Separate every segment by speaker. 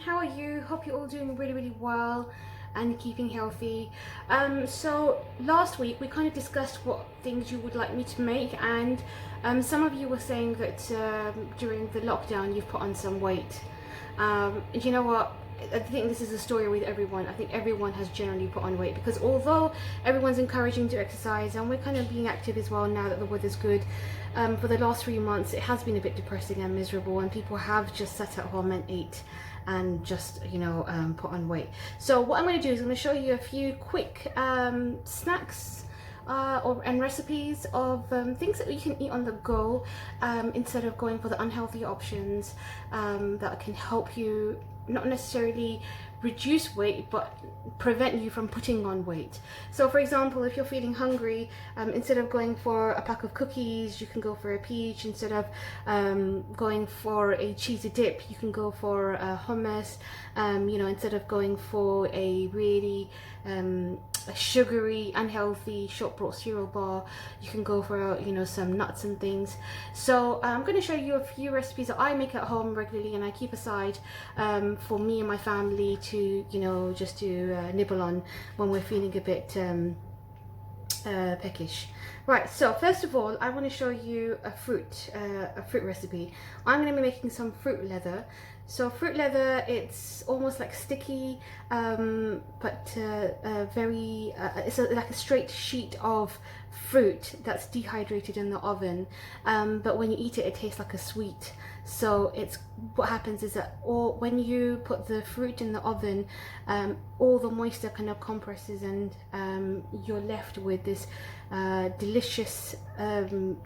Speaker 1: how are you? Hope you're all doing really well and keeping healthy. So last week we kind of discussed what things you would like me to make, and some of you were saying that during the lockdown you've put on some weight. And you know what? I think this is a story with everyone. I think everyone has generally put on weight, because although everyone's encouraging to exercise and we're kind of being active as well now that the weather's good, for the last 3 months it has been a bit depressing and miserable, and people have just sat at home and ate and just put on weight. So what I'm going to do is I'm going to show you a few quick snacks and recipes of things that you can eat on the go, instead of going for the unhealthy options, that can help you not necessarily reduce weight but prevent you from putting on weight. So for example, if you're feeling hungry, instead of going for a pack of cookies, you can go for a peach. Instead of going for a cheesy dip, you can go for hummus. Instead of going for a really a sugary, unhealthy short brought cereal bar, you can go for some nuts and things. So I'm going to show you a few recipes that I make at home regularly and I keep aside for me and my family to just to nibble on when we're feeling a bit peckish. Right, so first of all I want to show you a fruit recipe. I'm going to be making some fruit leather. So fruit leather, it's almost like sticky, but very, like a straight sheet of fruit that's dehydrated in the oven. But when you eat it, it tastes like a sweet. So what happens is that when you put the fruit in the oven, all the moisture kind of compresses, and you're left with this delicious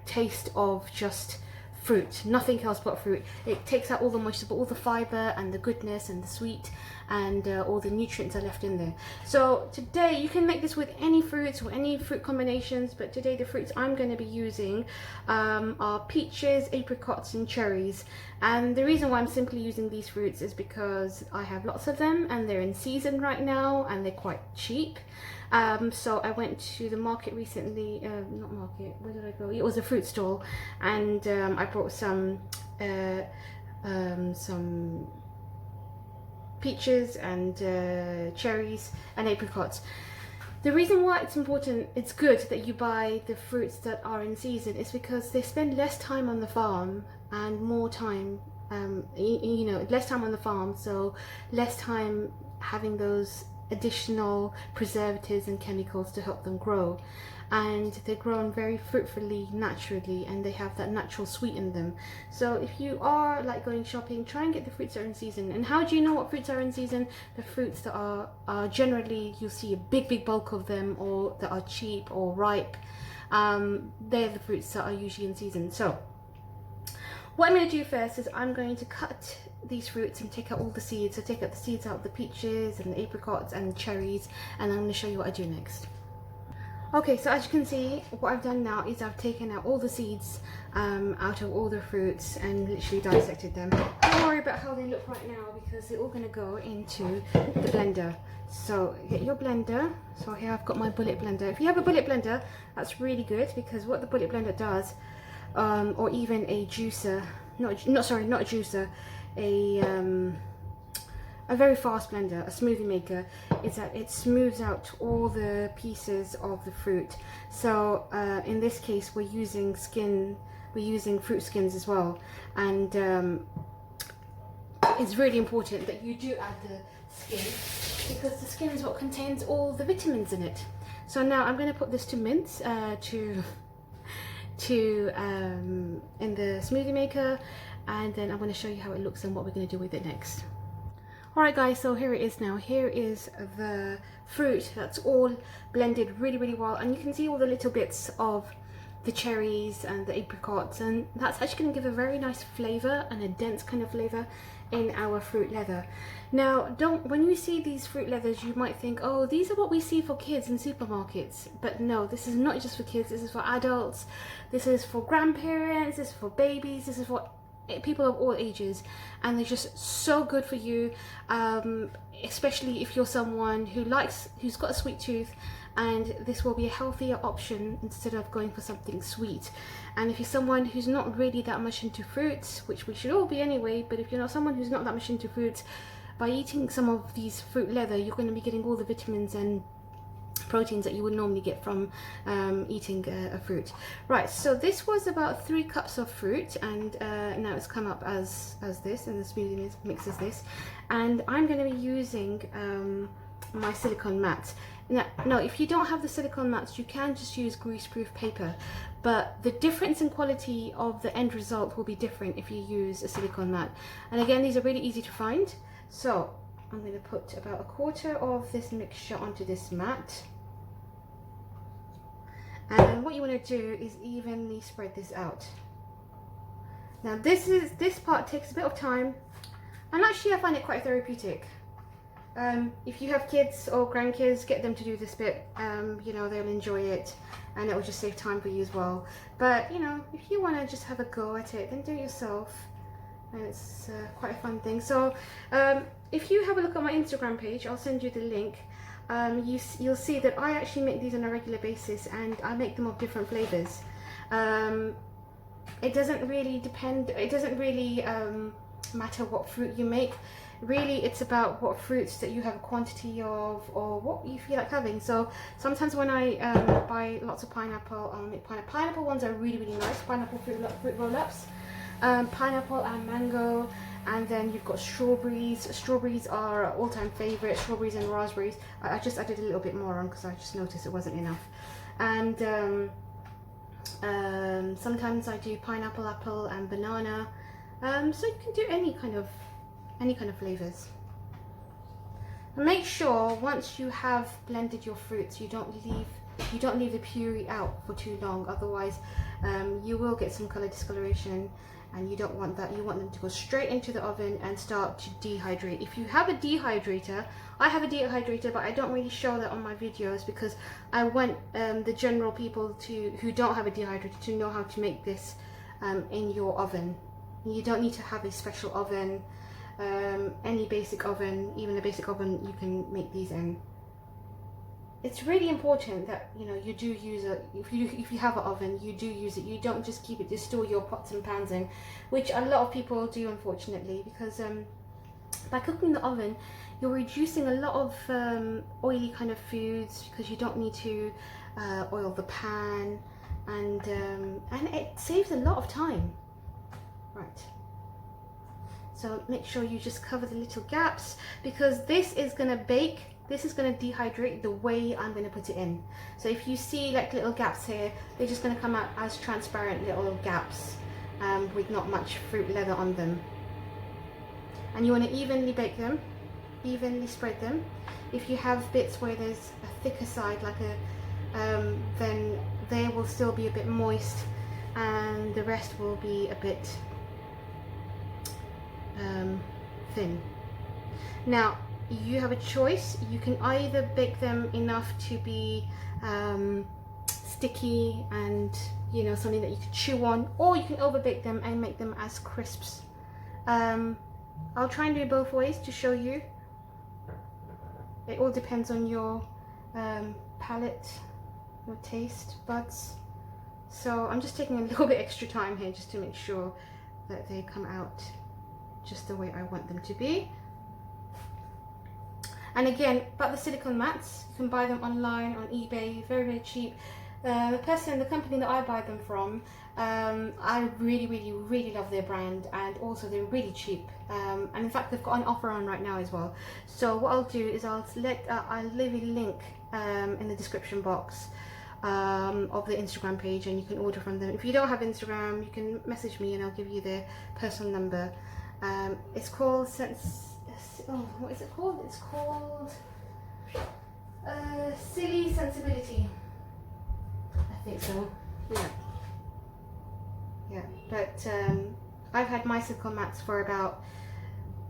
Speaker 1: taste of just fruit, nothing else but fruit. It takes out all the moisture, but all the fiber and the goodness and the sweet and all the nutrients are left in there. So today you can make this with any fruits or any fruit combinations, but today the fruits I'm going to be using are peaches, apricots and cherries. And the reason why I'm simply using these fruits is because I have lots of them and they're in season right now and they're quite cheap. So I went to the market recently, not market, where did I go? It was a fruit stall, and I brought some peaches and cherries and apricots. The reason why it's good that you buy the fruits that are in season is because they spend less time on the farm and more time, less time on the farm, so less time having those additional preservatives and chemicals to help them grow, and they're grown very fruitfully naturally, and they have that natural sweet in them. So if you are like going shopping, try and get the fruits that are in season. And how do you know what fruits are in season? The fruits that are generally, you'll see a big bulk of them, or that are cheap or ripe, they're the fruits that are usually in season. So what I'm going to do first is I'm going to cut these fruits and take out all the seeds. So take out the seeds out of the peaches and the apricots and the cherries, and I'm going to show you what I do next. Okay, so as you can see, what I've done now is I've taken out all the seeds out of all the fruits and literally dissected them. Don't worry about how they look right now, because they're all going to go into the blender. So get your blender. So here I've got my bullet blender. If you have a bullet blender, that's really good, because what the bullet blender does, or even a juicer, not a juicer, a very fast blender, a smoothie maker, is that it smooths out all the pieces of the fruit. So in this case we're using fruit skins as well, and it's really important that you do add the skin, because the skin is what contains all the vitamins in it. So now I'm going to put this to mince in the smoothie maker, and then I'm going to show you how it looks and what we're going to do with it next. Alright guys, so here it is now. Here is the fruit that's all blended really well, and you can see all the little bits of the cherries and the apricots, and that's actually going to give a very nice flavour and a dense kind of flavour in our fruit leather. Now when you see these fruit leathers, you might think, oh, these are what we see for kids in supermarkets, but no, this is not just for kids, this is for adults, this is for grandparents, this is for babies, this is for people of all ages, and they're just so good for you, especially if you're someone who's got a sweet tooth, and this will be a healthier option instead of going for something sweet. And if you're someone who's not really that much into fruits, which we should all be anyway, but if you're not someone who's not that much into fruits, by eating some of these fruit leather, you're going to be getting all the vitamins and proteins that you would normally get from eating a fruit. Right, so this was about 3 cups of fruit, and now it's come up as this, and the smoothie mix is this. And I'm going to be using my silicone mats. Now, if you don't have the silicone mats, you can just use grease-proof paper, but the difference in quality of the end result will be different if you use a silicone mat. And again, these are really easy to find. So I'm going to put about 1/4 of this mixture onto this mat. And what you want to do is evenly spread this out. Now this part takes a bit of time, and actually I find it quite therapeutic. If you have kids or grandkids, get them to do this bit. You know, they'll enjoy it, and it will just save time for you as well. But you know, if you want to just have a go at it, then do it yourself, and it's quite a fun thing. So if you have a look at my Instagram page, I'll send you the link. You'll see that I actually make these on a regular basis, and I make them of different flavors. It doesn't really depend, it doesn't really matter what fruit you make. Really, it's about what fruits that you have a quantity of, or what you feel like having. So sometimes when I buy lots of pineapple, I'll make pineapple ones are really nice, pineapple fruit roll-ups, pineapple and mango. And then you've got strawberries. Strawberries are all-time favorite. Strawberries and raspberries. I just added a little bit more on because I just noticed it wasn't enough. And sometimes I do pineapple, apple, and banana. So you can do any kind of flavors. And make sure once you have blended your fruits, you don't leave the puree out for too long. Otherwise, you will get some color discoloration. And you don't want that. You want them to go straight into the oven and start to dehydrate. If you have a dehydrator, I have a dehydrator, but I don't really show that on my videos because I want the general people who don't have a dehydrator to know how to make this in your oven. You don't need to have a special oven. Any basic oven, even a basic oven, you can make these in. It's really important that you do use it. If you have an oven, you do use it. You don't just keep it to store your pots and pans in, which a lot of people do, unfortunately, because by cooking in the oven, you're reducing a lot of oily kind of foods because you don't need to oil the pan, and it saves a lot of time. Right. So make sure you just cover the little gaps, because this is going to bake. This is going to dehydrate the way I'm going to put it in. So if you see like little gaps here, they're just going to come out as transparent little gaps with not much fruit leather on them. And you want to evenly bake them, evenly spread them. If you have bits where there's a thicker side, like then they will still be a bit moist, and the rest will be a bit thin. Now, you have a choice. You can either bake them enough to be sticky and something that you can chew on, or you can overbake them and make them as crisps. I'll try and do it both ways to show you. It all depends on your palate, your taste buds. So I'm just taking a little bit extra time here just to make sure that they come out just the way I want them to be. And again, about the silicone mats, you can buy them online on eBay, very cheap. The company that I buy them from, I really love their brand, and also they're really cheap. And in fact, they've got an offer on right now as well. So what I'll do is I'll leave a link in the description box of the Instagram page, and you can order from them. If you don't have Instagram, you can message me and I'll give you their personal number. It's called what is it called? It's called Silly Sensibility. I think so. Yeah. But I've had my silicone mats for about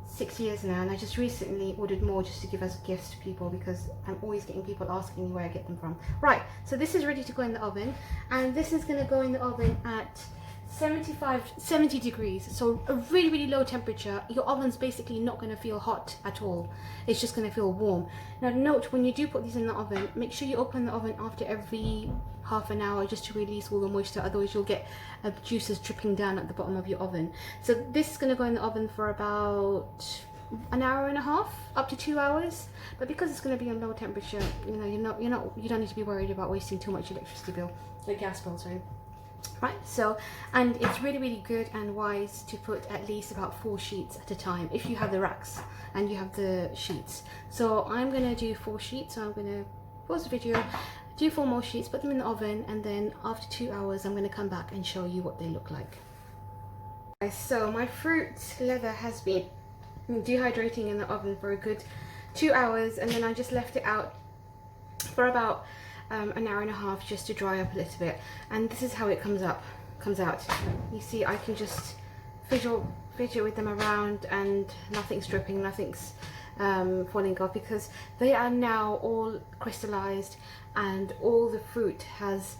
Speaker 1: 6 years now, and I just recently ordered more just to give as gifts to people, because I'm always getting people asking me where I get them from. Right, so this is ready to go in the oven, and this is going to go in the oven at 70 degrees, so a really low temperature. Your oven's basically not going to feel hot at all. It's just going to feel warm. Now note, when you do put these in the oven, make sure you open the oven after every half an hour just to release all the moisture, otherwise you'll get juices dripping down at the bottom of your oven. So this is going to go in the oven for about an hour and a half, up to 2 hours. But because it's going to be on low temperature, you know, you don't need to be worried about wasting too much electricity bill, the gas bill, sorry. Right, so, and it's really, really good and wise to put at least about 4 sheets at a time if you have the racks and you have the sheets. So I'm going to do 4 sheets, so I'm going to pause the video, do 4 more sheets, put them in the oven, and then after 2 hours I'm going to come back and show you what they look like. So my fruit leather has been dehydrating in the oven for a good 2 hours, and then I just left it out for about an hour and a half just to dry up a little bit, and this is how it comes out. You see, I can just fidget with them around and nothing's dripping, nothing's falling off, because they are now all crystallized and all the fruit has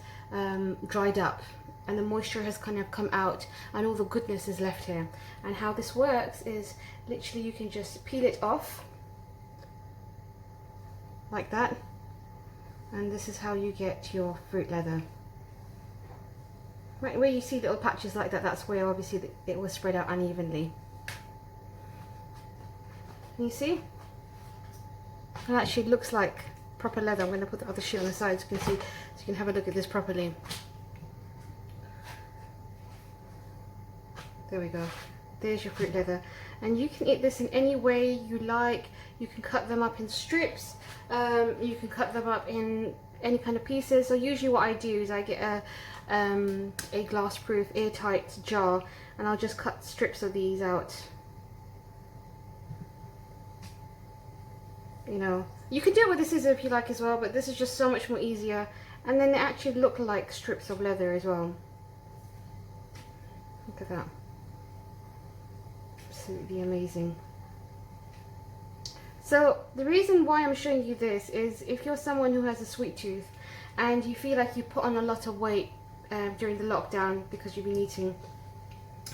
Speaker 1: dried up and the moisture has kind of come out and all the goodness is left here. And how this works is literally you can just peel it off like that, and this is how you get your fruit leather. Right where you see little patches like that, that's where obviously it was spread out unevenly. You see? It actually looks like proper leather. I'm going to put the other sheet on the side so you can see, so you can have a look at this properly. There we go. There's your fruit leather, and you can eat this in any way you like. You can cut them up in strips, you can cut them up in any kind of pieces. So usually what I do is I get a glass proof airtight jar, and I'll just cut strips of these out. You know, you can do it with a scissor if you like as well, but this is just so much more easier, and then they actually look like strips of leather as well. Look at that. Absolutely amazing. So the reason why I'm showing you this is if you're someone who has a sweet tooth and you feel like you put on a lot of weight during the lockdown because you've been eating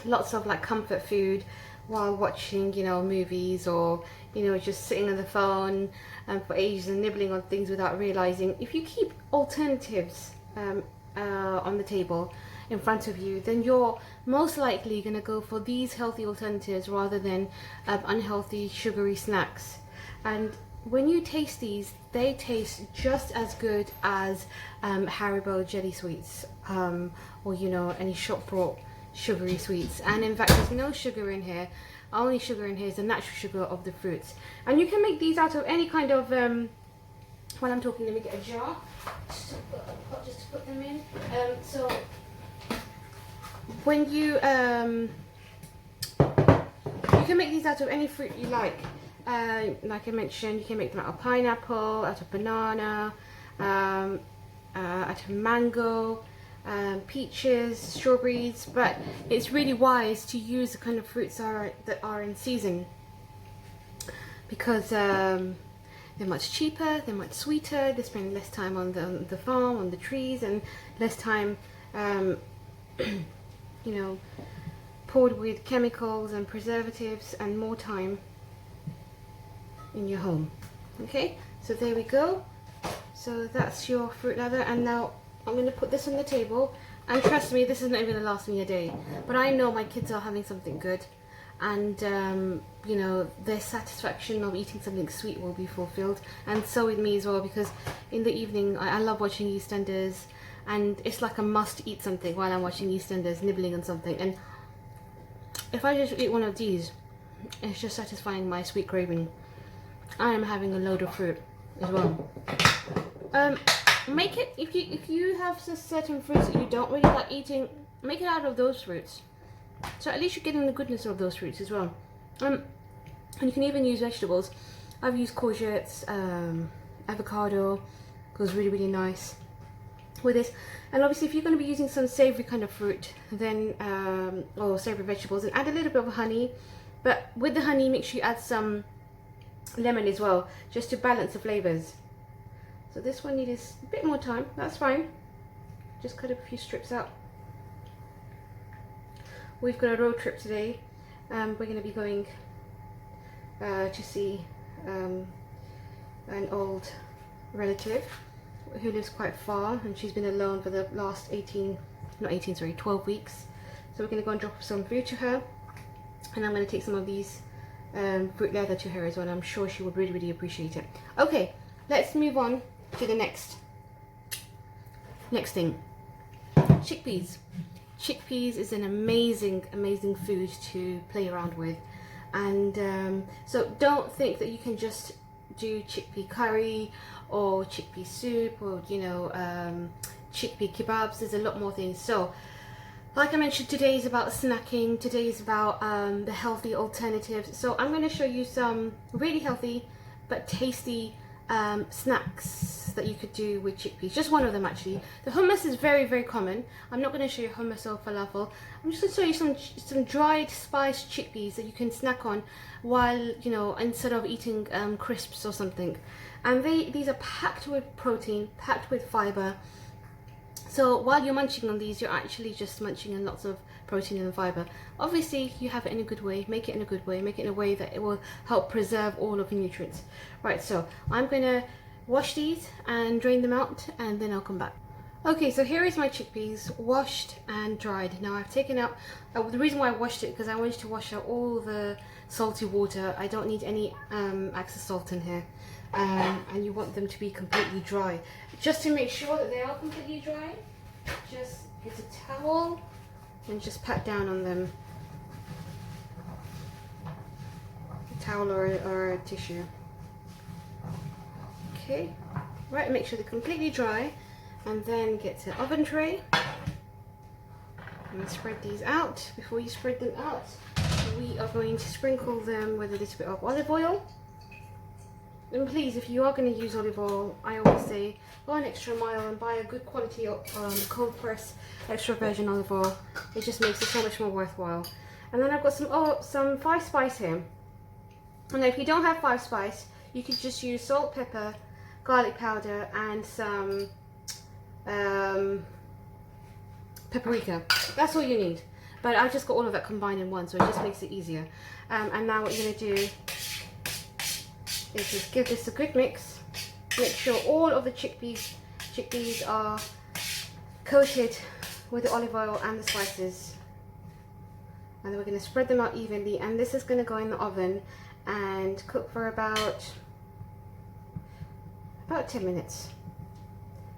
Speaker 1: lots of like comfort food while watching, you know, movies, or you know, just sitting on the phone for ages and nibbling on things without realizing, if you keep alternatives on the table in front of you, then you're most likely going to go for these healthy alternatives rather than unhealthy sugary snacks. And when you taste these, they taste just as good as Haribo jelly sweets, or you know, any shop bought sugary sweets. And in fact, there's no sugar in here. Only sugar in here is the natural sugar of the fruits. And you can make these out of any kind of while I'm talking, let me get a jar just to put them in. So when you can make these out of any fruit you like. Like I mentioned, you can make them out of pineapple, out of banana, out of mango, peaches, strawberries, but it's really wise to use the kind of fruits that are in season, because they're much cheaper, they're much sweeter, they spend less time on the farm, on the trees, and less time you know, poured with chemicals and preservatives, and more time in your home. Okay, so there we go. So that's your fruit leather, and now I'm going to put this on the table, and trust me, this is not even going to last me a day, but I know my kids are having something good, and you know, their satisfaction of eating something sweet will be fulfilled, and so with me as well, because in the evening I love watching EastEnders, and it's like a must eat something while I'm watching EastEnders, nibbling on something, and if I just eat one of these, it's just satisfying my sweet craving. I am having a load of fruit as well. Make it, if you have certain fruits that you don't really like eating, make it out of those fruits. So at least you're getting the goodness of those fruits as well. And you can even use vegetables. I've used courgettes, avocado, goes really, really nice with this. And obviously if you're going to be using some savoury kind of fruit, then or savoury vegetables, then add a little bit of honey. But with the honey, make sure you add some lemon as well, just to balance the flavours. So this one needs a bit more time, that's fine. Just cut a few strips out. We've got a road trip today. We're going to be going to see an old relative who lives quite far, and she's been alone for the last 12 weeks. So we're going to go and drop some food to her, and I'm going to take some of these fruit leather to her as well. I'm sure she would really, really appreciate it. Okay, let's move on to the next thing. Chickpeas. Chickpeas is an amazing, amazing food to play around with. And so don't think that you can just do chickpea curry or chickpea soup or, you know, chickpea kebabs. There's a lot more things. So like I mentioned, today is about snacking. Today is about the healthy alternatives. So I'm going to show you some really healthy but tasty snacks that you could do with chickpeas. Just one of them actually. The hummus is very, very common. I'm not going to show you hummus or falafel. I'm just going to show you some dried spiced chickpeas that you can snack on while, you know, instead of eating crisps or something. And these are packed with protein, packed with fiber. So while you're munching on these, you're actually just munching on lots of protein and fiber. Obviously, you have it in a good way. Make it in a good way. Make it in a way that it will help preserve all of the nutrients. Right, so I'm going to wash these and drain them out, and then I'll come back. Okay, so here is my chickpeas, washed and dried. Now I've taken out, the reason why I washed it, because I wanted to wash out all the salty water. I don't need any excess salt in here. And you want them to be completely dry. Just to make sure that they are completely dry, just get a towel and just pat down on them. A towel or a tissue. Okay, right, make sure they're completely dry, and then get an oven tray and spread these out. Before you spread them out, we are going to sprinkle them with a little bit of olive oil. And please, if you are going to use olive oil, I always say go an extra mile and buy a good quality cold press extra virgin olive oil. It just makes it so much more worthwhile. And then I've got some 5 spice here. And if you don't have 5 spice, you could just use salt, pepper, garlic powder, and some paprika. That's all you need. But I just got all of that combined in one, so it just makes it easier. And now what you're going to do is just give this a good mix. Make sure all of the chickpeas are coated with the olive oil and the spices. And then we're going to spread them out evenly, and this is going to go in the oven and cook for about 10 minutes.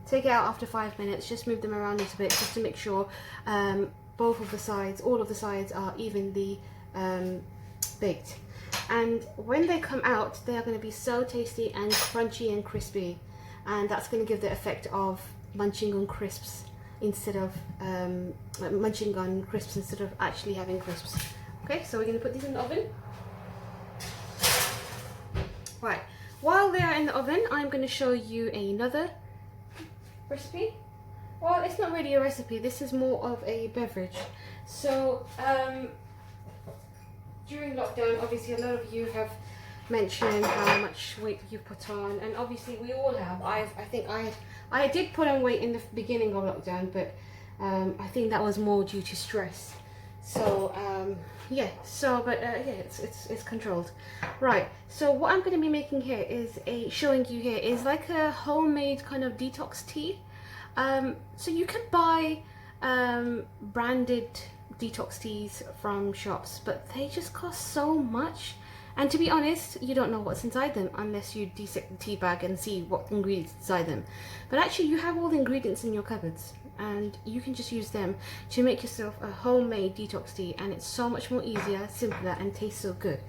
Speaker 1: Take it out after 5 minutes, just move them around a little bit just to make sure all of the sides are evenly baked. And when they come out, they are going to be so tasty and crunchy and crispy, and that's going to give the effect of munching on crisps instead of actually having crisps. Okay, so we're going to put these in the oven. Right, while they are in the oven, I'm going to show you another recipe. Well, it's not really a recipe, this is more of a beverage. So during lockdown, obviously a lot of you have mentioned how much weight you've put on, and obviously we all have. I think I did put on weight in the beginning of lockdown, but I think that was more due to stress. So yeah, it's controlled. Right, so what I'm going to be making here is showing you here is like a homemade kind of detox tea. So you can buy branded detox teas from shops, but they just cost so much, and to be honest, you don't know what's inside them unless you dissect the tea bag and see what ingredients inside them. But actually you have all the ingredients in your cupboards, and you can just use them to make yourself a homemade detox tea, and it's so much more easier, simpler, and tastes so good.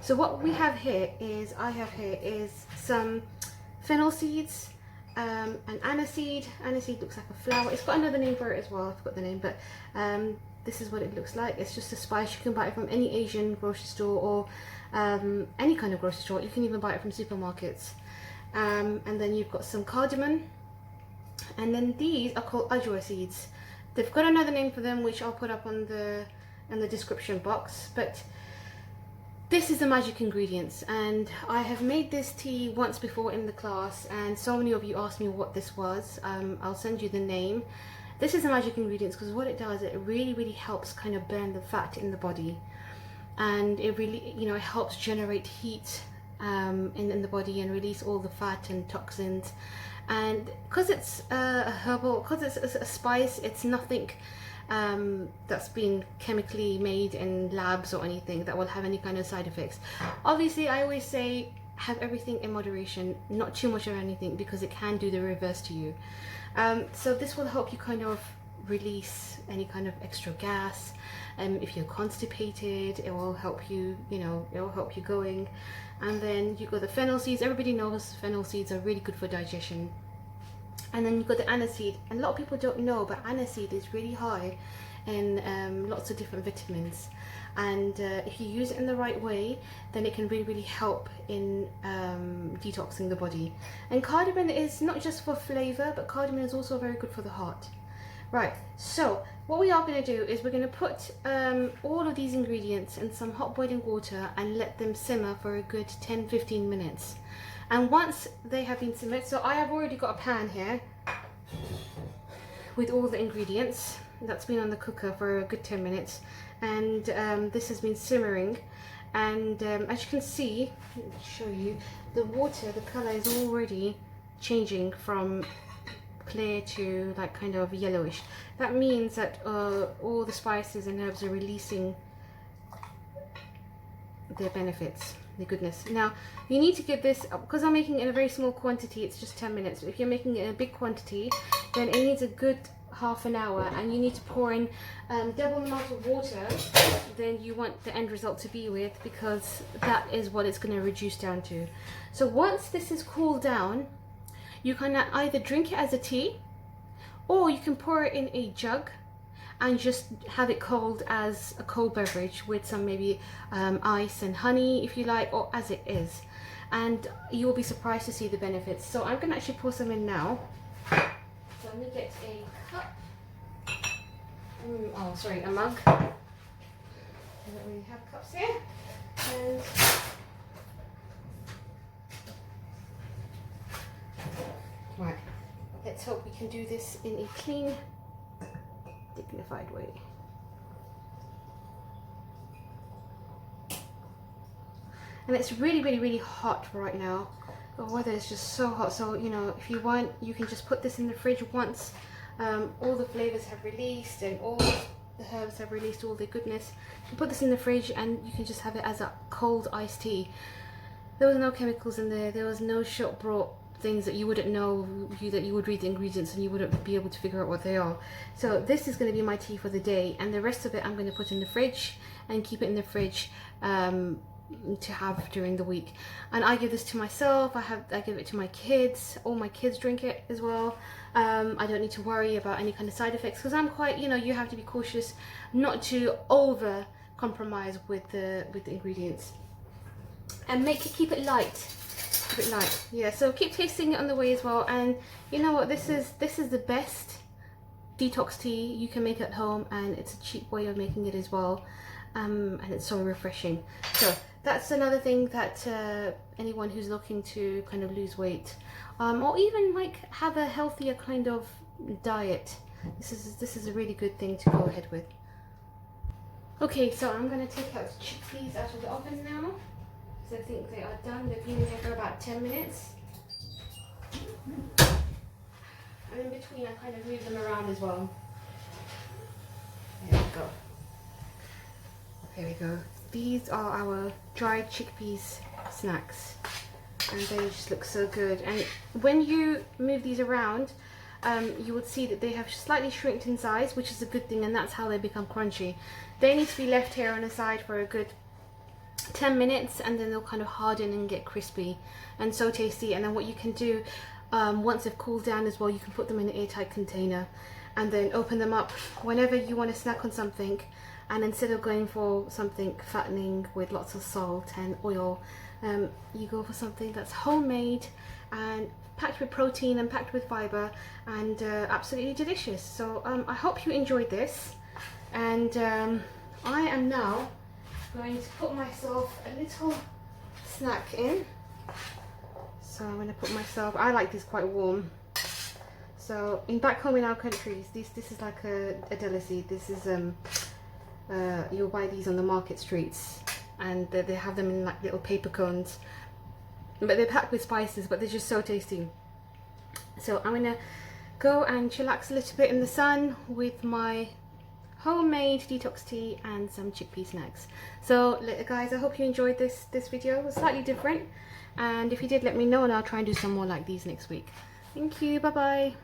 Speaker 1: So what we have here is, I have here is some fennel seeds, and aniseed. Aniseed looks like a flower. It's got another name for it as well, I forgot the name, but this is what it looks like. It's just a spice. You can buy it from any Asian grocery store or any kind of grocery store. You can even buy it from supermarkets. And then you've got some cardamom, and then these are called ajwa seeds. They've got another name for them, which I'll put up in the description box, but this is the magic ingredients, and I have made this tea once before in the class, and so many of you asked me what this was. I'll send you the name. This is the magic ingredients, because what it does, it really helps kind of burn the fat in the body, and it really, you know, it helps generate heat in the body and release all the fat and toxins. And because it's a herbal, because it's a spice, it's nothing that's been chemically made in labs or anything that will have any kind of side effects. Obviously, I always say have everything in moderation, not too much of anything, because it can do the reverse to you. So this will help you kind of release any kind of extra gas. If you're constipated, it will help you, you know, it will help you going. And then you got the fennel seeds. Everybody knows fennel seeds are really good for digestion. And then you've got the aniseed, and a lot of people don't know, but aniseed is really high in lots of different vitamins, and if you use it in the right way, then it can really help in detoxing the body. And cardamom is not just for flavor, but cardamom is also very good for the heart. Right, so what we are going to do is we're going to put all of these ingredients in some hot boiling water and let them simmer for a good 10-15 minutes. And once they have been simmered, so I have already got a pan here with all the ingredients. That's been on the cooker for a good 10 minutes. And this has been simmering. And as you can see, let me show you, the water, the color is already changing from clear to like kind of yellowish. That means that all the spices and herbs are releasing their benefits, the goodness. Now you need to get this, because I'm making it in a very small quantity, it's just 10 minutes. But if you're making it in a big quantity, then it needs a good half an hour, and you need to pour in double the amount of water than you want the end result to be with, because that is what it's going to reduce down to. So once this is cooled down, you can either drink it as a tea, or you can pour it in a jug and just have it cold as a cold beverage with some maybe ice and honey if you like, or as it is. And you will be surprised to see the benefits. So I'm going to actually pour some in now. So let me get a cup. Oh, sorry, a mug. I don't really have cups here. And right, let's hope we can do this in a clean, dignified way. And it's really hot right now. The weather is just so hot, so you know, if you want, you can just put this in the fridge once all the flavors have released and all the herbs have released all their goodness. You put this in the fridge and you can just have it as a cold iced tea. There was no chemicals in there. There was no shop brought things that you wouldn't know, that you would read the ingredients and you wouldn't be able to figure out what they are. So this is going to be my tea for the day, and the rest of it I'm going to put in the fridge and keep it in the fridge to have during the week. And I give this to myself, I give it to my kids. All my kids drink it as well. I don't need to worry about any kind of side effects, because I'm quite, you know, you have to be cautious not to over compromise with the ingredients, and keep it light. Yeah, so keep tasting it on the way as well. And you know what, this is the best detox tea you can make at home, and it's a cheap way of making it as well, and it's so refreshing. So that's another thing that anyone who's looking to kind of lose weight, or even like have a healthier kind of diet, this is a really good thing to go ahead with. Okay, so I'm going to take out the chickpeas out of the oven now. I think they are done. They've been in there for about 10 minutes. And in between I kind of move them around as well. There we go. There we go. These are our dried chickpeas snacks. And they just look so good. And when you move these around, you would see that they have slightly shrinked in size, which is a good thing, and that's how they become crunchy. They need to be left here on the side for a good 10 minutes, and then they'll kind of harden and get crispy and so tasty. And then what you can do, once they've cooled down as well, you can put them in an airtight container and then open them up whenever you want to snack on something. And instead of going for something fattening with lots of salt and oil, you go for something that's homemade and packed with protein and packed with fiber, and absolutely delicious. So I hope you enjoyed this, and I am now going to put myself a little snack in. So I'm going to put myself, I like this quite warm. So back home in our countries, this is like a delicacy. This is you'll buy these on the market streets, and they have them in like little paper cones, but they're packed with spices, but they're just so tasty. So I'm going to go and chillax a little bit in the sun with my homemade detox tea and some chickpea snacks. So guys, I hope you enjoyed this video. It was slightly different, and if you did, let me know and I'll try and do some more like these next week. Thank you, bye bye.